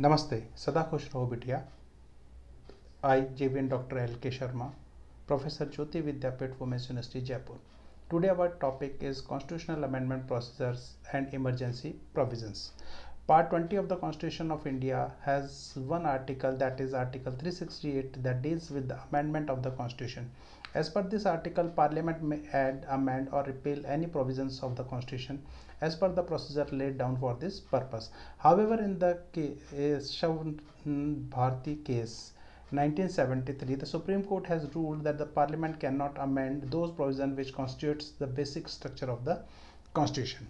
नमस्ते, सदा खुश रहो बिटिया। I, JVN Dr. L.K. Sharma, Professor Jyoti Vidyapit, Women's University, Jaipur. Today our topic is Constitutional Amendment Procedures and Emergency Provisions. Part 20 of the Constitution of India has one article, that is Article 368, that deals with the amendment of the Constitution. As per this article, Parliament may add, amend or repeal any provisions of the Constitution as per the procedure laid down for this purpose. However, in the Shav Bharti case 1973, the Supreme Court has ruled that the Parliament cannot amend those provisions which constitutes the basic structure of the Constitution.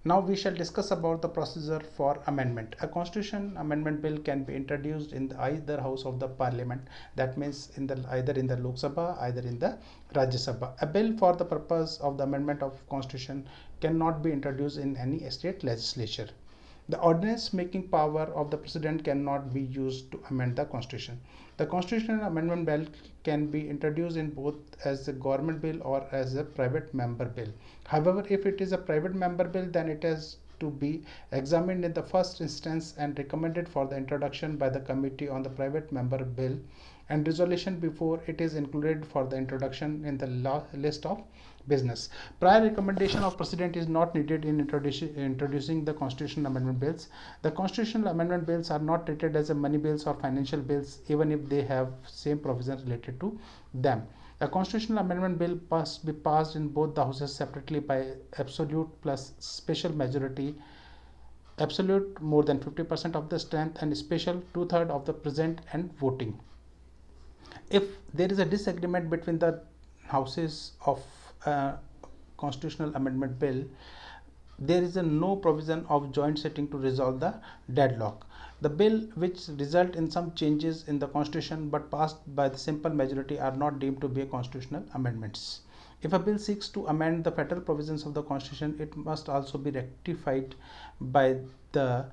Now we shall discuss about the procedure for amendment. A constitution amendment bill can be introduced in either house of the parliament, that means either in the Lok Sabha, either in the Rajya Sabha. A bill for the purpose of the amendment of constitution cannot be introduced in any state legislature. The ordinance making power of the president cannot be used to amend the constitution. The constitutional amendment bill can be introduced in both as a government bill or as a private member bill. However, if it is a private member bill, then it has to be examined in the first instance and recommended for the introduction by the committee on the private member bill and resolution before it is included for the introduction in the list of business. Prior recommendation of president is not needed in introducing the constitutional amendment bills. The constitutional amendment bills are not treated as a money bills or financial bills, even if they have same provisions related to them. The constitutional amendment bill must be passed in both the houses separately by absolute plus special majority, absolute more than 50% of the strength and special 2/3 of the present and voting. If there is a disagreement between the houses of a constitutional amendment bill, there is no provision of joint sitting to resolve the deadlock. The bill which result in some changes in the constitution but passed by the simple majority are not deemed to be constitutional amendments. If a bill seeks to amend the federal provisions of the constitution, it must also be ratified by the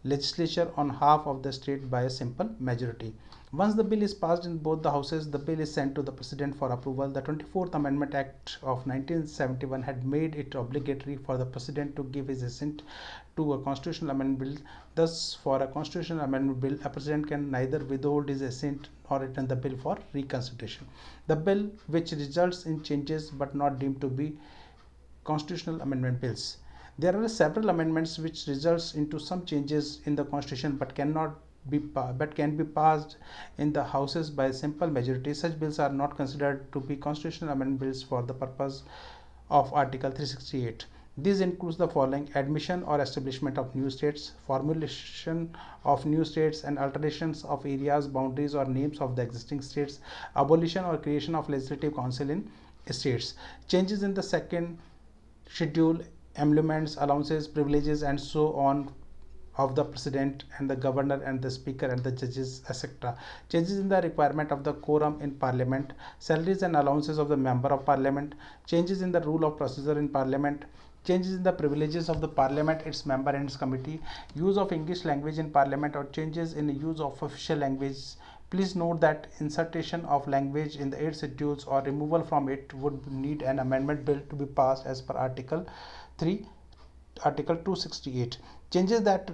legislature on half of the state by a simple majority. Once the bill is passed in both the houses, the bill is sent to the president for approval. The 24th Amendment Act of 1971 had made it obligatory for the president to give his assent to a constitutional amendment bill. Thus, for a constitutional amendment bill, a president can neither withhold his assent nor return the bill for reconsideration. The bill which results in changes but not deemed to be constitutional amendment bills. There are several amendments which results into some changes in the constitution but can be passed in the houses by a simple majority. Such bills are not considered to be constitutional amendment bills for the purpose of Article 368. These includes the following: admission or establishment of new states, formulation of new states and alterations of areas, boundaries or names of the existing states, abolition or creation of legislative council in states, changes in the second schedule, emoluments, allowances, privileges and so on of the president and the governor and the speaker and the judges, etc. Changes in the requirement of the quorum in parliament, salaries and allowances of the member of parliament, changes in the rule of procedure in parliament, changes in the privileges of the parliament, its member and its committee, use of English language in parliament or changes in the use of official language. Please note that insertion of language in the 8 schedules or removal from it would need an amendment bill to be passed as per Article 268. Changes that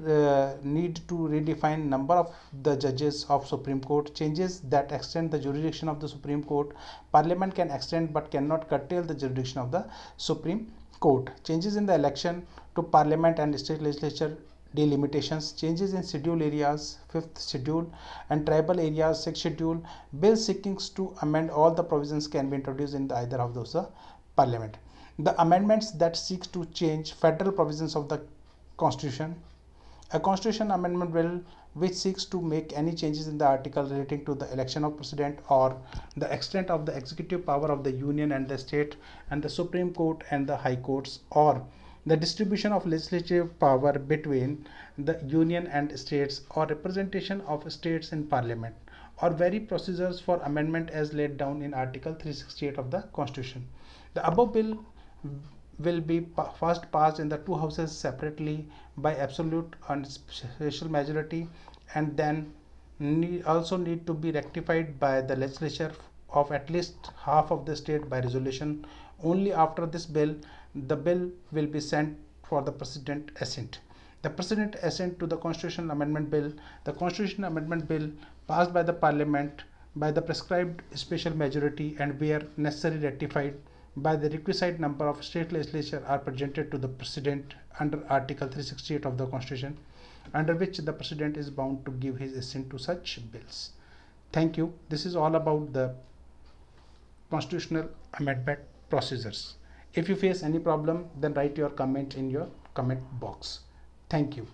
need to redefine number of the judges of Supreme Court, changes that extend the jurisdiction of the Supreme Court. Parliament can extend but cannot curtail the jurisdiction of the Supreme Court. Changes in the election to Parliament and state legislature delimitations, changes in schedule areas, 5th schedule, and tribal areas, 6th schedule. Bills seeking to amend all the provisions can be introduced in either of those Parliament. The amendments that seek to change federal provisions of the Constitution. A constitution amendment bill which seeks to make any changes in the article relating to the election of president or the extent of the executive power of the union and the state and the Supreme Court and the high courts, or the distribution of legislative power between the union and states, or representation of states in parliament, or vary procedures for amendment as laid down in Article 368 of the Constitution. The above bill will be first passed in the two houses separately by absolute and special majority, and then also need to be rectified by the legislature of at least half of the state by resolution. Only after this bill, the bill will be sent for the president assent. The President assent to the Constitutional Amendment Bill. The Constitutional Amendment Bill passed by the Parliament by the prescribed special majority and where necessary ratified by the requisite number of state legislature are presented to the President under Article 368 of the Constitution, under which the President is bound to give his assent to such bills. Thank you. This is all about the constitutional amendment procedures. If you face any problem, then write your comment in your comment box. Thank you.